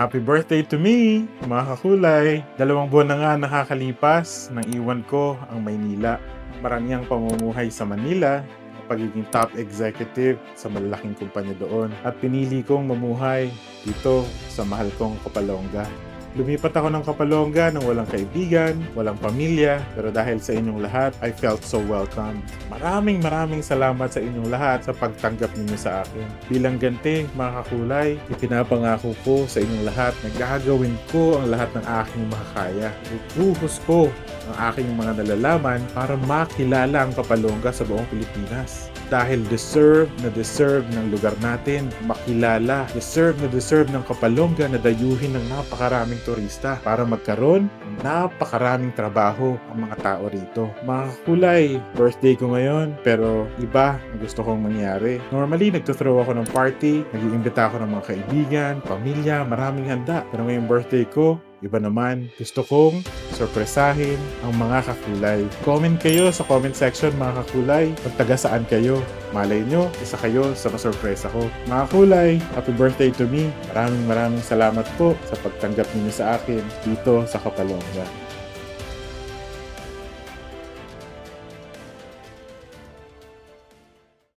Happy birthday to me, mga kakulay! 2 buwan na nga nakakalipas nang iwan ko ang Maynila. Marami ang pamumuhay sa Manila, pagiging top executive sa malalaking kumpanya doon. At pinili kong mamuhay dito sa mahal kong Kapalonga. Lumipat ako ng Kapalonga nang walang kaibigan, walang pamilya, pero dahil sa inyong lahat, I felt so welcome. Maraming salamat sa inyong lahat sa pagtanggap ninyo sa akin. Bilang ganti, mga kakulay, ipinapangako ko sa inyong lahat na gagawin ko ang lahat ng aking makakaya. Ibuhos ko ang aking mga nalalaman para makilala ang Kapalonga sa buong Pilipinas. Dahil deserve ng lugar natin makilala, deserve ng Kapalonga na dayuhin ng napakaraming turista para magkaroon ng napakaraming trabaho ang mga tao rito. Mga kakulay, birthday ko ngayon pero iba ang gusto kong mangyari. Normally, nagtuthrow ako ng party, nag-iimbita ako ng mga kaibigan, pamilya, maraming handa. Pero ngayong birthday ko, iba naman, gusto kong sorpresahin ang mga kakulay. Comment kayo sa comment section mga kakulay kung taga saan kayo. Malay nyo, isa kayo sa masurpresa ko. Mga kulay, happy birthday to me. Maraming salamat po sa pagtanggap ninyo sa akin dito sa Kapalonga.